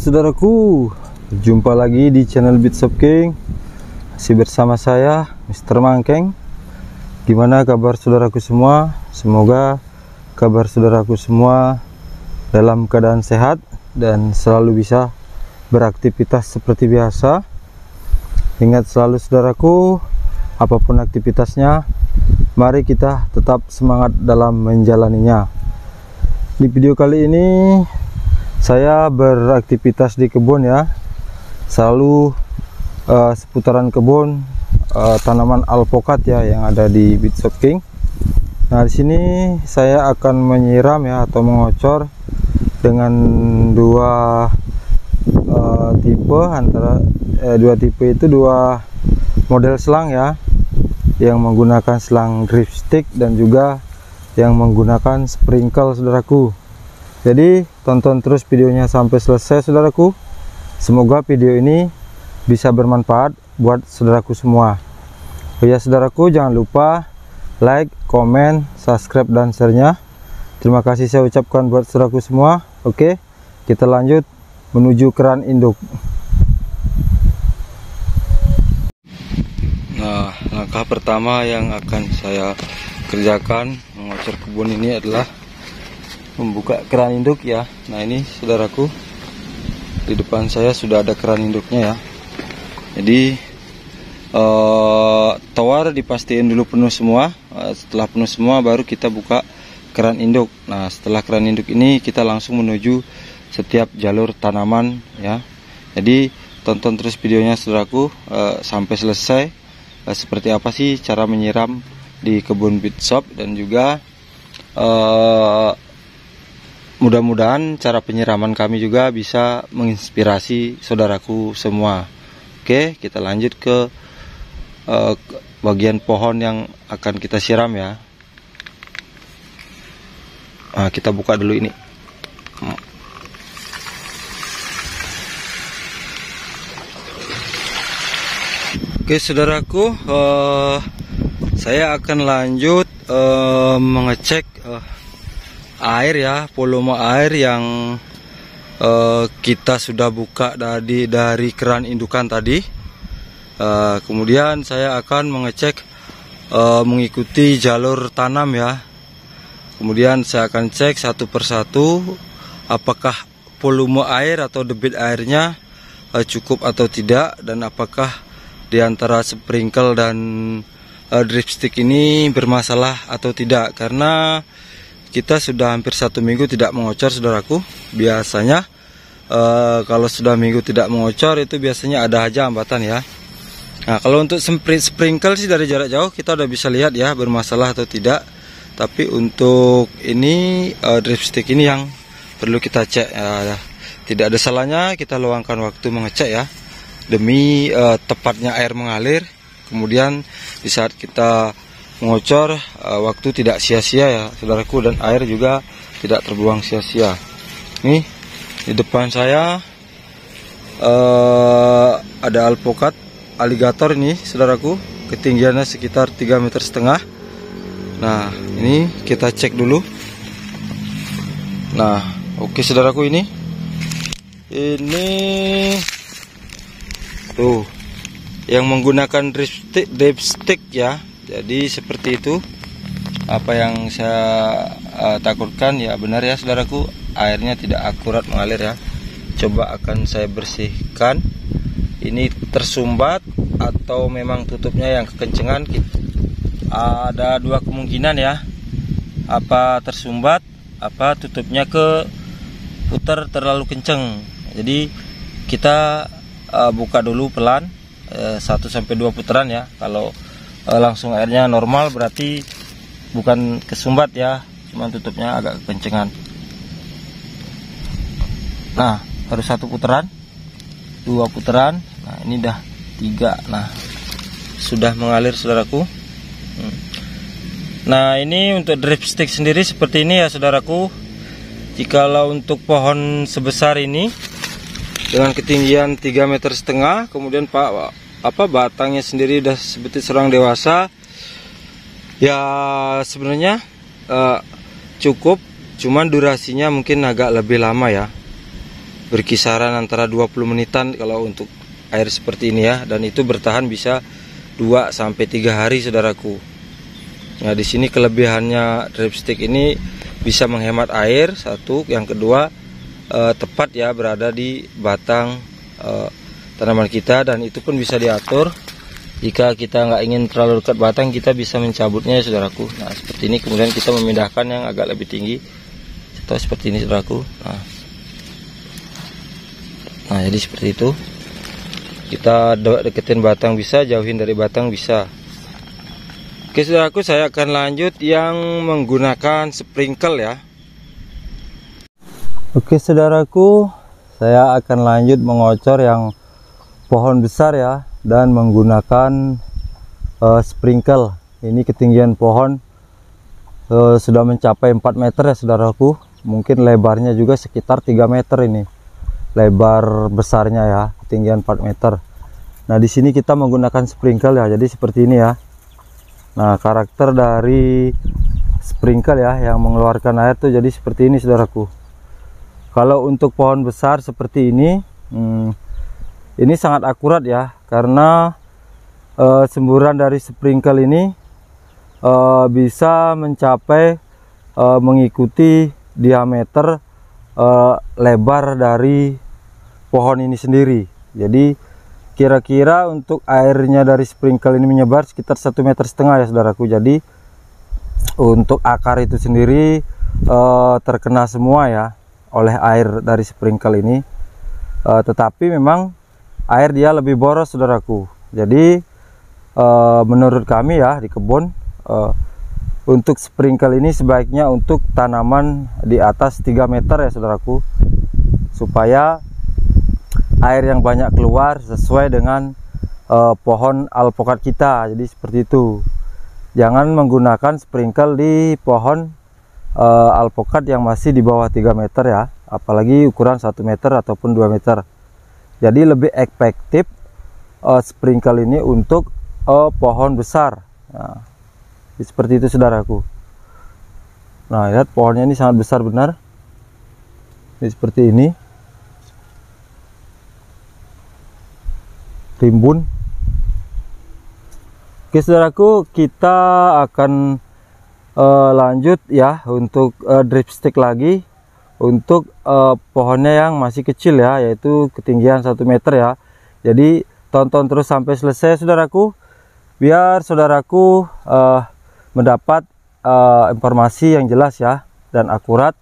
saudaraku, jumpa lagi di channel Bitshop King. Masih bersama saya Mr. Mangkeng. Gimana kabar saudaraku semua? Semoga kabar saudaraku semua dalam keadaan sehat dan selalu bisa beraktivitas seperti biasa. Ingat selalu saudaraku, apapun aktivitasnya, mari kita tetap semangat dalam menjalaninya. Di video kali ini saya beraktivitas di kebun ya, selalu seputaran kebun, tanaman alpukat ya yang ada di Bitshop King. Nah di sini saya akan menyiram ya atau mengocor dengan dua tipe, dua tipe itu dua model selang ya, yang menggunakan selang drip stick dan juga yang menggunakan sprinkle saudaraku. Jadi tonton terus videonya sampai selesai saudaraku. Semoga video ini bisa bermanfaat buat saudaraku semua. Oh ya saudaraku, jangan lupa like, komen, subscribe dan share-nya. Terima kasih saya ucapkan buat saudaraku semua. Oke, kita lanjut menuju keran induk. Nah, langkah pertama yang akan saya kerjakan mengocor kebun ini adalah membuka keran induk ya. Nah ini saudaraku, di depan saya sudah ada keran induknya ya. Jadi tower dipastiin dulu penuh semua. Setelah penuh semua baru kita buka keran induk. Nah setelah keran induk ini kita langsung menuju setiap jalur tanaman ya. Jadi tonton terus videonya saudaraku sampai selesai. Seperti apa sih cara menyiram di kebun Bitshop, dan juga mudah-mudahan cara penyiraman kami juga bisa menginspirasi saudaraku semua. Oke, kita lanjut ke bagian pohon yang akan kita siram ya. Nah, kita buka dulu ini. Oke saudaraku, saya akan lanjut mengecek air ya, volume air yang kita sudah buka dari keran indukan tadi. Kemudian saya akan mengecek mengikuti jalur tanam ya. Kemudian saya akan cek satu persatu apakah volume air atau debit airnya cukup atau tidak, dan apakah di antara sprinkle dan drip stick ini bermasalah atau tidak. Karena kita sudah hampir 1 minggu tidak mengocor saudaraku. Biasanya kalau sudah minggu tidak mengocor itu biasanya ada aja hambatan ya. Nah kalau untuk sprinkle sih dari jarak jauh kita udah bisa lihat ya bermasalah atau tidak. Tapi untuk ini drip stick ini yang perlu kita cek ya. Tidak ada salahnya kita luangkan waktu mengecek ya, demi tepatnya air mengalir. Kemudian di saat kita mengocor waktu tidak sia-sia ya saudaraku, dan air juga tidak terbuang sia-sia. Nih di depan saya ada alpukat aligator ini saudaraku, ketinggiannya sekitar 3,5 meter. Nah ini kita cek dulu. Nah oke saudaraku, ini tuh yang menggunakan drip stick ya. Jadi seperti itu apa yang saya takutkan ya, benar ya saudaraku, airnya tidak akurat mengalir ya. Coba akan saya bersihkan. Ini tersumbat atau memang tutupnya yang kekencengan. Ada dua kemungkinan ya, apa tersumbat, apa tutupnya ke putar terlalu kenceng. Jadi kita buka dulu pelan 1-2 putaran ya. Kalau langsung airnya normal berarti bukan kesumbat ya, cuman tutupnya agak kekencengan. Nah baru 1 putaran, 2 putaran, nah ini dah 3. Nah sudah mengalir saudaraku. Nah ini untuk drip stick sendiri seperti ini ya saudaraku. Jikalau untuk pohon sebesar ini dengan ketinggian 3,5 meter, kemudian batangnya sendiri udah seperti serang dewasa ya, sebenarnya cukup, cuman durasinya mungkin agak lebih lama ya. berkisaran antara 20 menitan kalau untuk air seperti ini ya, dan itu bertahan bisa 2 sampai 3 hari saudaraku. Nah, di sini kelebihannya dripstick ini bisa menghemat air satu, yang kedua tepat ya berada di batang tanaman kita, dan itu pun bisa diatur. Jika kita nggak ingin terlalu dekat batang, kita bisa mencabutnya ya saudaraku. Nah, seperti ini, kemudian kita memindahkan yang agak lebih tinggi atau seperti ini saudaraku. Nah, jadi seperti itu. Kita deketin batang bisa, jauhin dari batang bisa. Oke saudaraku, saya akan lanjut yang menggunakan sprinkle ya. Oke saudaraku, saya akan lanjut mengocor yang pohon besar ya, dan menggunakan sprinkle. Ini ketinggian pohon sudah mencapai 4 meter ya saudaraku. Mungkin lebarnya juga sekitar 3 meter ini. Lebar besarnya ya, ketinggian 4 meter. Nah, di sini kita menggunakan sprinkle ya. Jadi seperti ini ya. Nah, karakter dari sprinkle ya yang mengeluarkan air tuh jadi seperti ini saudaraku. Kalau untuk pohon besar seperti ini sangat akurat ya, karena semburan dari sprinkle ini bisa mencapai mengikuti diameter lebar dari pohon ini sendiri. Jadi kira-kira untuk airnya dari sprinkle ini menyebar sekitar 1,5 meter ya saudaraku. Jadi untuk akar itu sendiri terkena semua ya oleh air dari sprinkle ini, tetapi memang air dia lebih boros saudaraku. Jadi menurut kami ya di kebun, untuk sprinkle ini sebaiknya untuk tanaman di atas 3 meter ya saudaraku, supaya air yang banyak keluar sesuai dengan pohon alpukat kita. Jadi seperti itu. Jangan menggunakan sprinkle di pohon alpukat yang masih di bawah 3 meter ya, apalagi ukuran 1 meter ataupun 2 meter. Jadi lebih efektif sprinkle ini untuk pohon besar. Nah, seperti itu saudaraku. Nah, lihat pohonnya ini sangat besar benar. Ini seperti ini. Rimbun. Oke saudaraku, kita akan lanjut ya untuk dripstick lagi untuk pohonnya yang masih kecil ya, yaitu ketinggian 1 meter ya. Jadi tonton terus sampai selesai saudaraku, biar saudaraku mendapat informasi yang jelas ya dan akurat,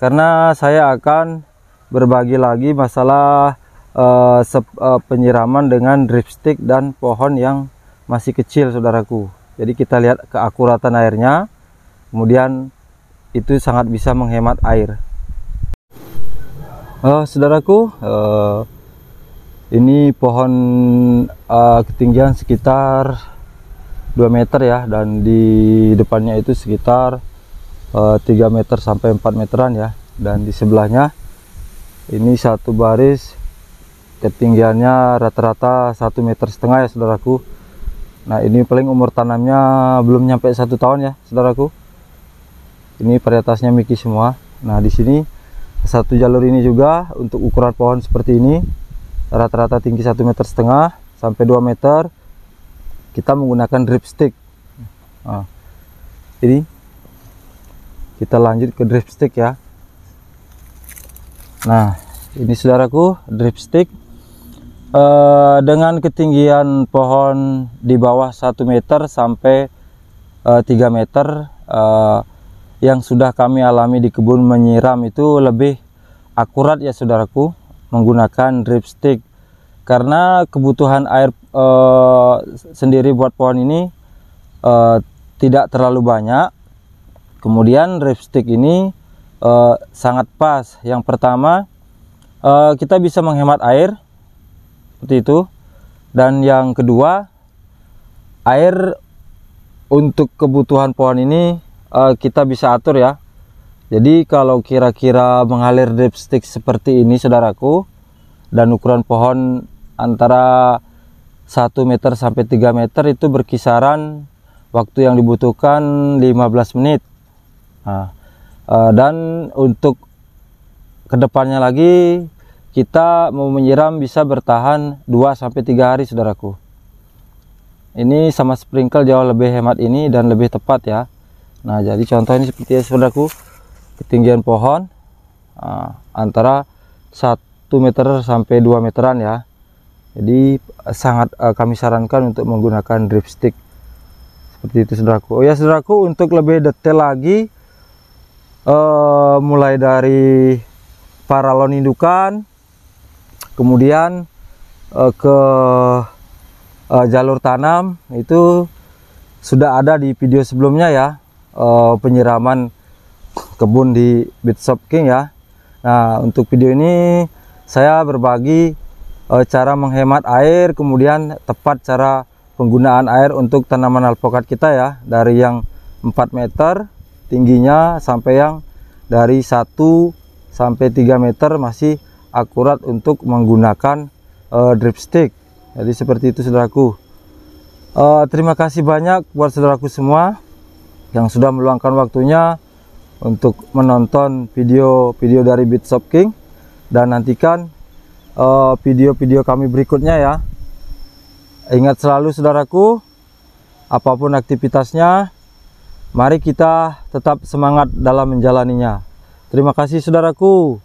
karena saya akan berbagi lagi masalah penyiraman dengan dripstick dan pohon yang masih kecil saudaraku. Jadi kita lihat keakuratan airnya, kemudian itu sangat bisa menghemat air. Saudaraku, ini pohon ketinggian sekitar 2 meter ya, dan di depannya itu sekitar 3 meter sampai 4 meteran ya, dan di sebelahnya ini satu baris ketinggiannya rata-rata 1,5 meter ya saudaraku. Nah, ini paling umur tanamnya belum nyampe 1 tahun ya saudaraku. Ini varietasnya Miki semua. Nah, di sini satu jalur ini juga untuk ukuran pohon seperti ini, rata-rata tinggi 1,5 meter sampai 2 meter. Kita menggunakan dripstick. Nah, ini kita lanjut ke dripstick ya. Nah, ini saudaraku dripstick dengan ketinggian pohon di bawah 1 meter sampai 3 meter. Yang sudah kami alami di kebun menyiram itu lebih akurat ya saudaraku, menggunakan dripstick, karena kebutuhan air sendiri buat pohon ini tidak terlalu banyak. Kemudian dripstick ini sangat pas. Yang pertama, kita bisa menghemat air seperti itu, dan yang kedua, air untuk kebutuhan pohon ini kita bisa atur ya. Jadi kalau kira-kira mengalir dripstick seperti ini saudaraku, dan ukuran pohon antara 1 meter sampai 3 meter, itu berkisaran waktu yang dibutuhkan 15 menit. Nah, dan untuk kedepannya lagi kita mau menyiram bisa bertahan 2-3 hari saudaraku. Ini sama sprinkle jauh lebih hemat ini dan lebih tepat ya. Nah, jadi contoh ini seperti ya saudaraku, ketinggian pohon antara 1 meter sampai 2 meteran ya. Jadi sangat kami sarankan untuk menggunakan drip stick seperti itu saudaraku. Oh ya saudaraku, untuk lebih detail lagi, mulai dari paralon indukan, kemudian ke jalur tanam, itu sudah ada di video sebelumnya ya, penyiraman kebun di Bitshop King ya. Nah, untuk video ini saya berbagi cara menghemat air, kemudian tepat cara penggunaan air untuk tanaman alpukat kita ya, dari yang 4 meter tingginya sampai yang dari 1 sampai 3 meter masih akurat untuk menggunakan drip stick. Jadi seperti itu saudaraku. Terima kasih banyak buat saudaraku semua yang sudah meluangkan waktunya untuk menonton video-video dari Bitshop King, dan nantikan video-video kami berikutnya ya. Ingat selalu saudaraku, apapun aktivitasnya, mari kita tetap semangat dalam menjalaninya. Terima kasih saudaraku.